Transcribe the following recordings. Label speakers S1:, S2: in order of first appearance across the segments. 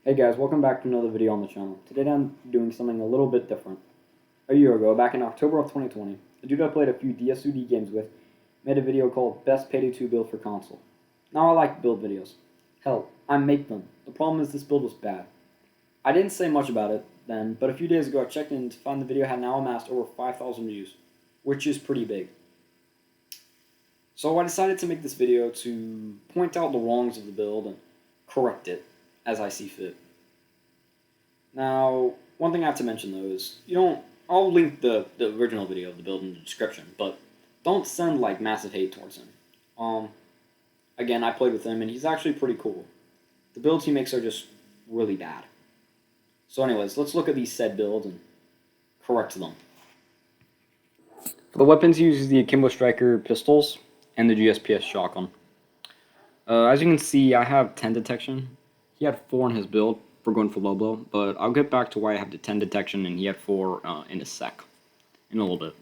S1: Hey guys, welcome back to another video on the channel. Today I'm doing something a little bit different. A year ago, back in October of 2020, a dude I played a few DS2D games with made a video called Best Payday 2 Build for Console. Now I like to build videos. Hell, I make them. The problem is this build was bad. I didn't say much about it then, but a few days ago I checked in to find the video had now amassed over 5,000 views, which is pretty big. So I decided to make this video to point out the wrongs of the build and correct it as I see fit. Now, one thing I have to mention though is I'll link the original video of the build in the description, but don't send like massive hate towards him. Again, I played with him and he's actually pretty cool. The builds he makes are just really bad. So anyways, let's look at these said builds and correct them. For the weapons, he uses the Akimbo Striker pistols and the GSPS shotgun. As you can see, I have 10 detection. He had 4 in his build for going for low blow, but I'll get back to why I have the 10 detection and he had 4 in a sec in a little bit.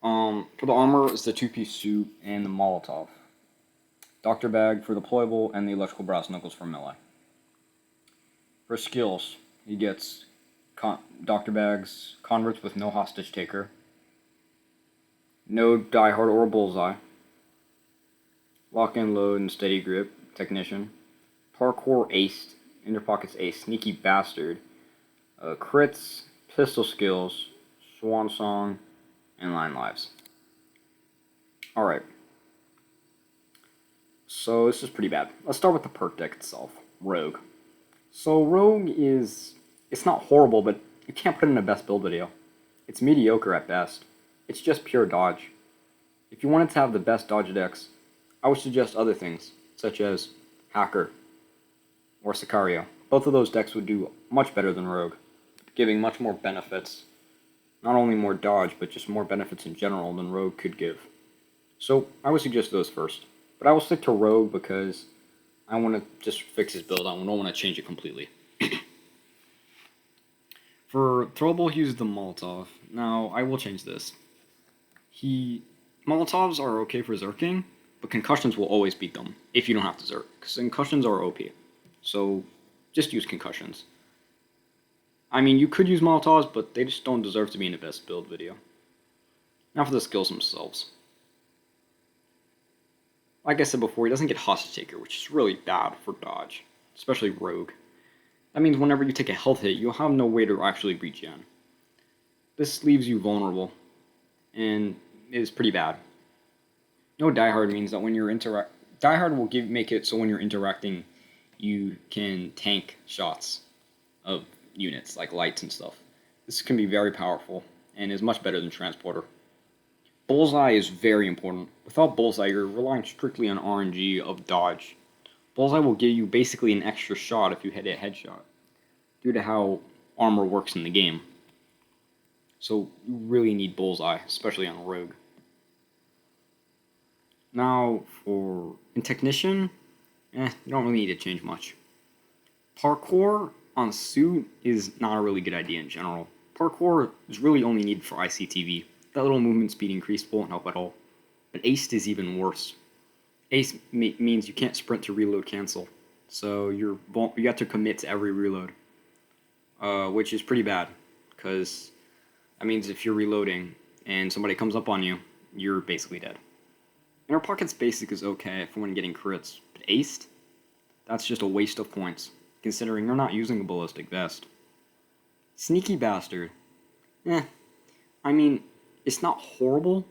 S1: For the armor, it's the 2-piece suit and the Molotov. Doctor Bag for deployable and the electrical brass knuckles for melee. For skills, he gets Doctor Bags, converts with no hostage taker, no diehard or bullseye, lock and load and steady grip, technician, parkour aced, inner pockets ace, sneaky bastard, crits, pistol skills, swan song, and line lives. Alright. So this is pretty bad. Let's start with the perk deck itself. Rogue. So Rogue it's not horrible, but you can't put it in a best build video. It's mediocre at best. It's just pure dodge. If you wanted to have the best dodge decks, I would suggest other things, such as Hacker or Sicario. Both of those decks would do much better than Rogue, giving much more benefits. Not only more dodge, but just more benefits in general than Rogue could give. So I would suggest those first. But I will stick to Rogue because I want to just fix his build. I don't want to change it completely. For throwable, he uses the Molotov. Now, I will change this. Molotovs are okay for zerking, but concussions will always beat them if you don't have to zerk, because concussions are OP. So just use concussions. I mean, you could use Molotovs, but they just don't deserve to be in the best build video. Now for the skills themselves. Like I said before, he doesn't get Hostage Taker, which is really bad for dodge, especially Rogue. That means whenever you take a health hit, you'll have no way to actually regen. This leaves you vulnerable, and is pretty bad. No diehard means that when you're diehard will make it so when you're interacting, you can tank shots of units like lights and stuff. This can be very powerful and is much better than transporter. Bullseye is very important. Without Bullseye, you're relying strictly on RNG of dodge. Bullseye will give you basically an extra shot if you hit a headshot, due to how armor works in the game. So you really need Bullseye, especially on Rogue. Now in Technician, you don't really need to change much. Parkour on suit is not a really good idea in general. Parkour is really only needed for ICTV. That little movement speed increase won't help at all. But Aced is even worse. Ace means you can't sprint to reload cancel. So you have to commit to every reload. Which is pretty bad, because that means if you're reloading and somebody comes up on you, you're basically dead. Inner Pocket's basic is okay for when getting crits, but Aced? That's just a waste of points, considering you're not using a ballistic vest. Sneaky Bastard. I mean, it's not horrible,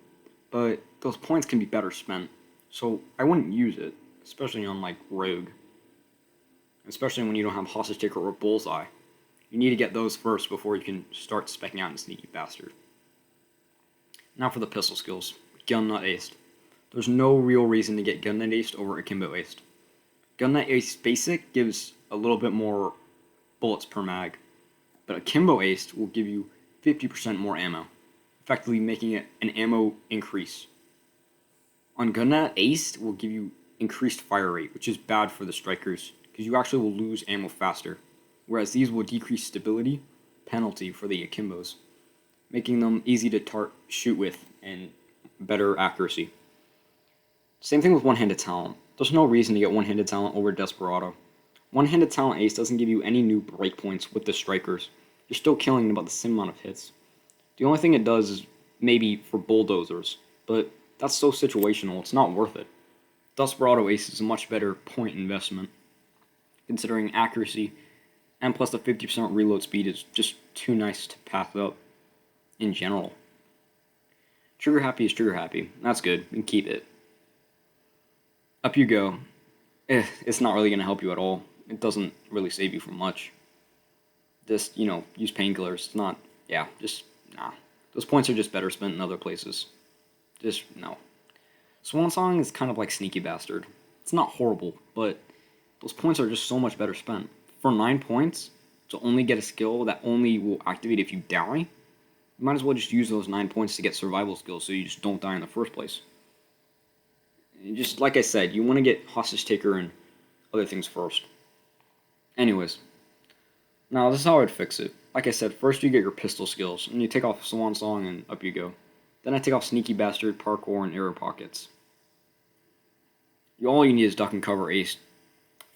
S1: but those points can be better spent. So I wouldn't use it, especially on like Rogue. Especially when you don't have Hostage Taker or Bullseye. You need to get those first before you can start speccing out in Sneaky Bastard. Now for the pistol skills. Gun Nut Aced. There's no real reason to get Gun Nut Aced over Akimbo Aced. Gun Nut Aced Basic gives a little bit more bullets per mag, but Akimbo Aced will give you 50% more ammo, effectively making it an ammo increase. On Gun Nut Aced will give you increased fire rate, which is bad for the strikers, because you actually will lose ammo faster, whereas these will decrease stability penalty for the Akimbos, making them easy to shoot with and better accuracy. Same thing with one-handed talent. There's no reason to get one-handed talent over Desperado. One-handed talent ace doesn't give you any new breakpoints with the strikers. You're still killing about the same amount of hits. The only thing it does is maybe for bulldozers, but that's so situational, it's not worth it. Desperado ace is a much better point investment, considering accuracy, and plus the 50% reload speed is just too nice to pass up in general. Trigger happy is trigger happy. That's good. You can keep it. Up you go. It's not really going to help you at all. It doesn't really save you from much. Just, use painkillers. It's not, nah. Those points are just better spent in other places. Just, no. Swan Song is kind of like Sneaky Bastard. It's not horrible, but those points are just so much better spent. For 9 points, to only get a skill that only will activate if you die, you might as well just use those 9 points to get survival skills so you just don't die in the first place. Just like I said, you want to get Hostage Taker and other things first. Anyways, now this is how I'd fix it. Like I said, first you get your pistol skills, and you take off Swan Song and up you go. Then I take off Sneaky Bastard, Parkour, and Arrow Pockets. All you need is Duck and Cover Ace.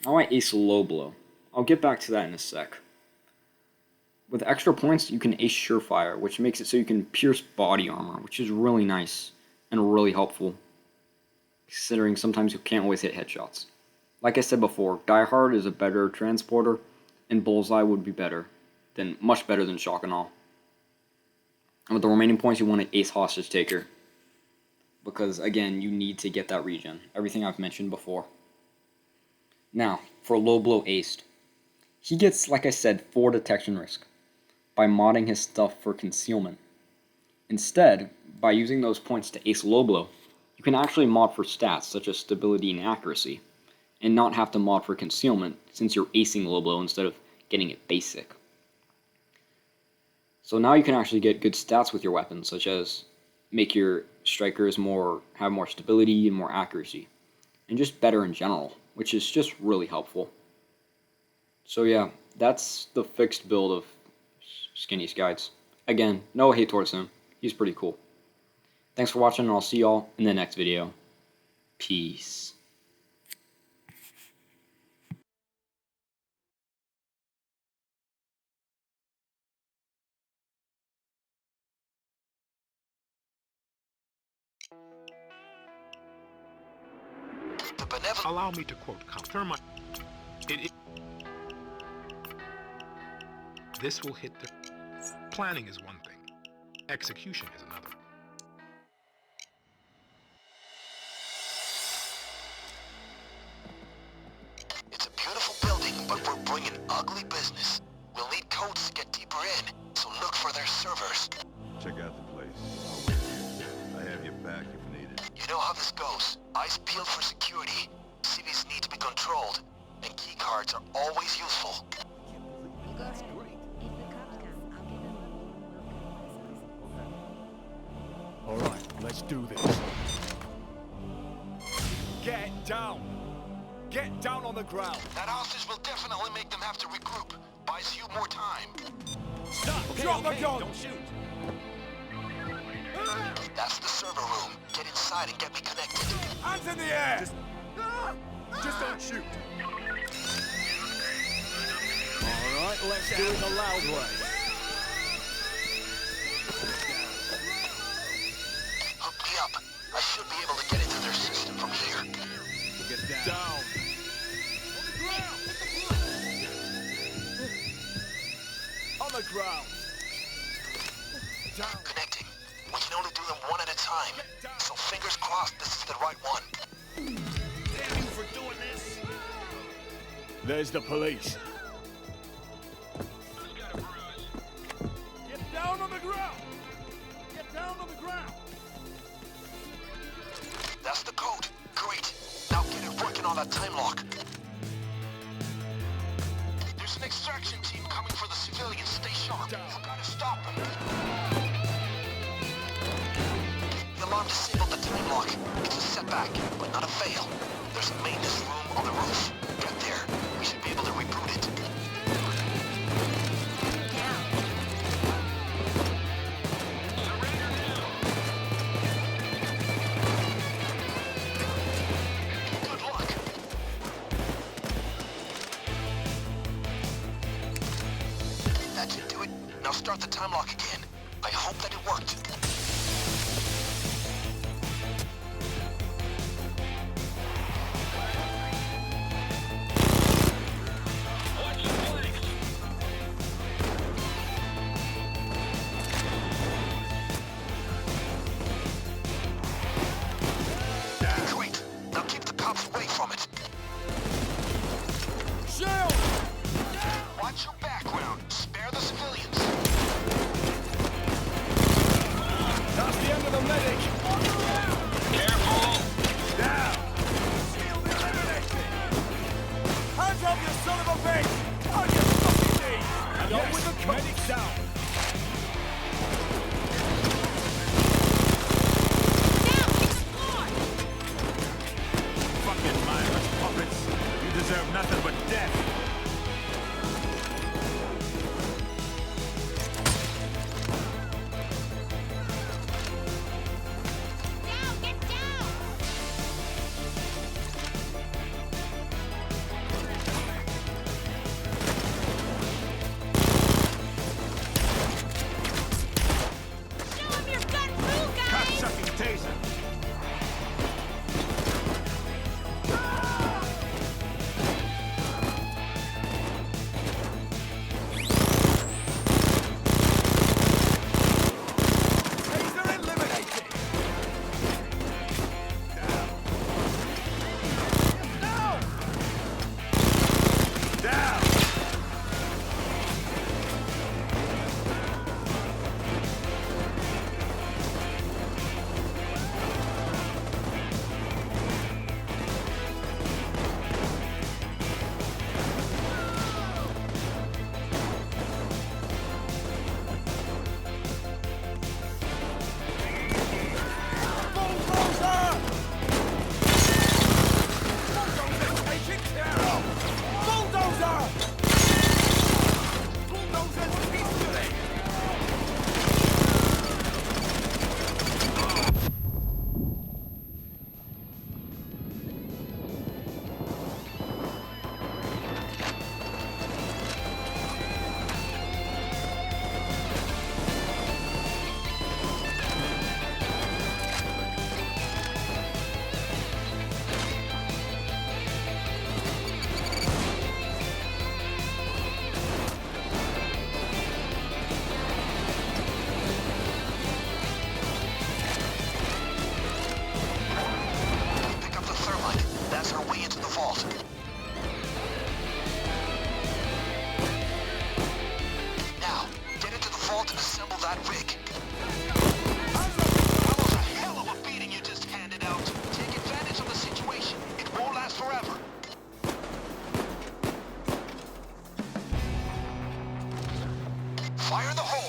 S1: Now I ace Low Blow. I'll get back to that in a sec. With extra points, you can ace Surefire, which makes it so you can pierce body armor, which is really nice and really helpful, considering sometimes you can't always hit headshots. Like I said before, Die Hard is a better transporter, and Bullseye would be much better than Shock and Awe. And with the remaining points, you want to ace Hostage Taker, because again, you need to get that regen. Everything I've mentioned before. Now, for Low Blow aced, he gets, like I said, 4 detection risk by modding his stuff for concealment. Instead, by using those points to ace Low Blow, you can actually mod for stats such as stability and accuracy, and not have to mod for concealment since you're acing Low Blow instead of getting it basic. So now you can actually get good stats with your weapons, such as make your strikers have more stability and more accuracy, and just better in general, which is just really helpful. So yeah, that's the fixed build of SkinniestGuide's. Again, no hate towards him. He's pretty cool. Thanks for watching, and I'll see y'all in the next video. Peace.
S2: Allow me to quote Termite. This will hit the... Planning is one thing. Execution is another.
S3: It's a beautiful building, but we're bringing ugly business. We'll need codes to get deeper in, so look for their servers.
S4: Check out the place. I'll wait here. I have your back if needed.
S3: You know how this goes. Eyes peeled for security. Cities need to be controlled, and key cards are always useful.
S5: That's great. If the cops come, I'll give them a
S6: All right, let's do this.
S7: Get down! Get down on the ground!
S3: That hostage will definitely make them have to regroup. Buys you more time.
S7: Stop! Drop the gun!
S6: Don't shoot.
S3: That's the server room. Get inside and get me connected.
S7: Hands in the air!
S6: Just don't shoot. All right, let's do it the loud way.
S3: Hook me up. I should be able to get into their system from here.
S6: Get down.
S7: On the ground! Down!
S3: Connecting. We can only do them one at a time. So fingers crossed this is the right one.
S7: Damn you for doing this!
S6: There's the police.
S7: Get down on the ground! Get down on the ground!
S3: That's the code. Great. Now get it working on that time lock. There's an extraction team coming for the civilians. Stay sharp. You gotta stop them. The alarm disabled the time lock. It's a setback, but not a fail. There's a maintenance room on the roof. Get there. We should be able to reboot it. Good luck. Now start the time lock again. I hope that it worked. Great. Now keep the cops away from it.
S7: Shield!
S3: Watch your background. Spare the civilians.
S7: That's the end of the medic!
S3: Careful!
S7: Down! Shield eliminated! Hands up, you son of a bitch! On your fucking knees! And on with the medic down!
S6: Fucking mindless puppets. You deserve nothing but death. Cock-sucking taser.
S7: Taser eliminated! Down!
S6: Down!
S7: Bulldozer! Bulldozer taken care of! Bulldozer! Bulldozer's peacefully!
S3: Pick up the thermite. That's our way into the vault. Now, get into the vault and assemble that rig. That was a hell of a beating you just handed out. Take advantage of the situation. It won't last forever. Fire in the hole.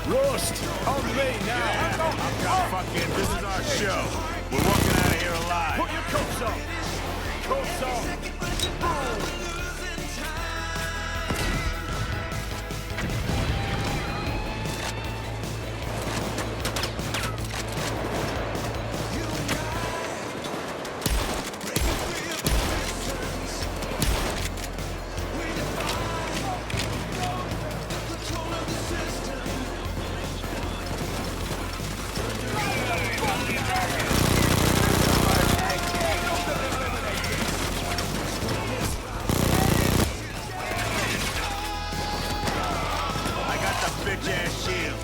S6: Roast! On me now! I'm got fucking... This is our show. We're walking out of here alive. Put your coats on! Coats on! Bitch-ass shield.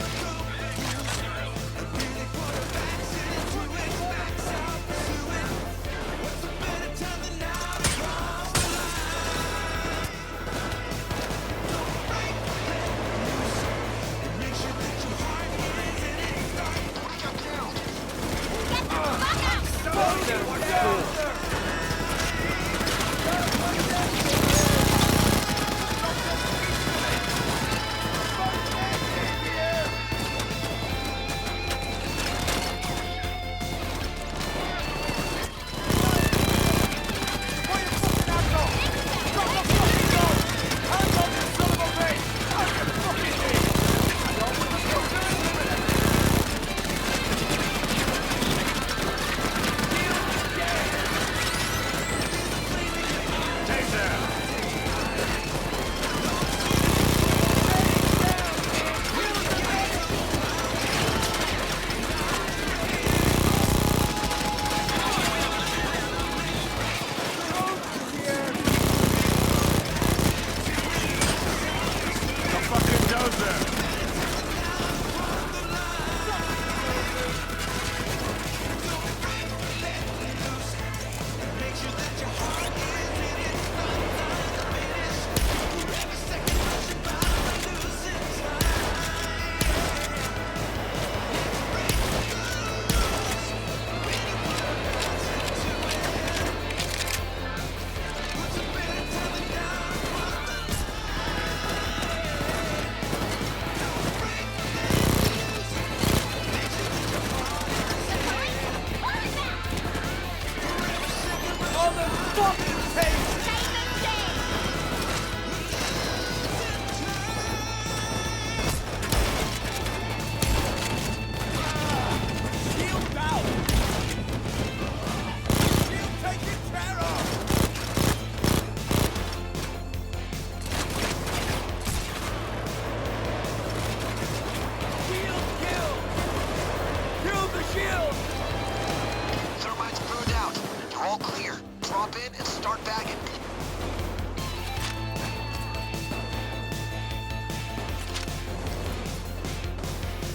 S3: Thermite's burned out. You're all clear. Drop in and start bagging.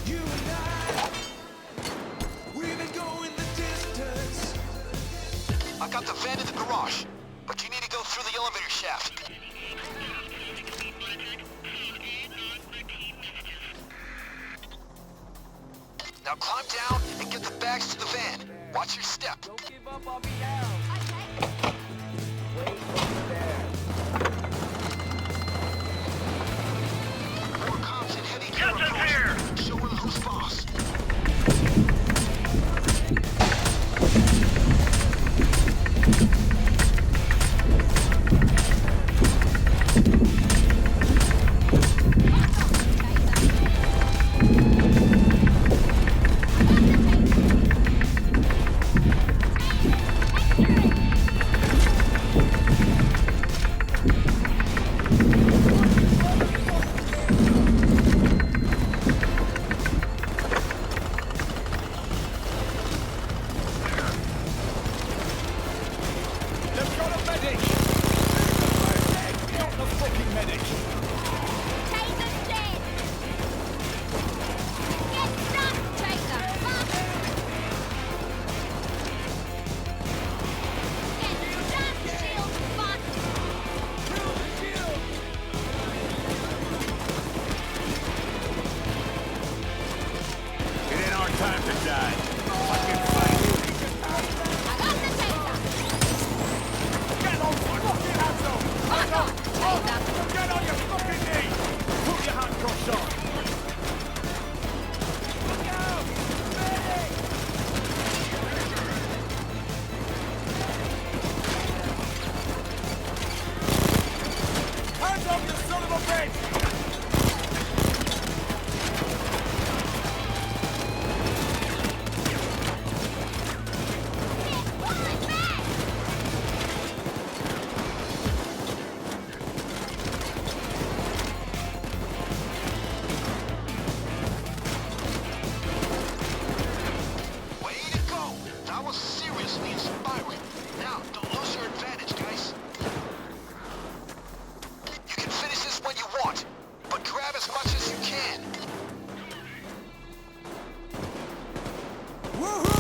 S7: You and I, we've been going the distance.
S3: I got the van in the garage, but you need to go through the elevator shaft. Now climb down and get the bags to the van. Watch your step.
S7: Don't give up on me now.
S5: Okay.
S7: Wait over there.
S3: More cops and heavy camera here. Show her who's boss.
S7: Woohoo!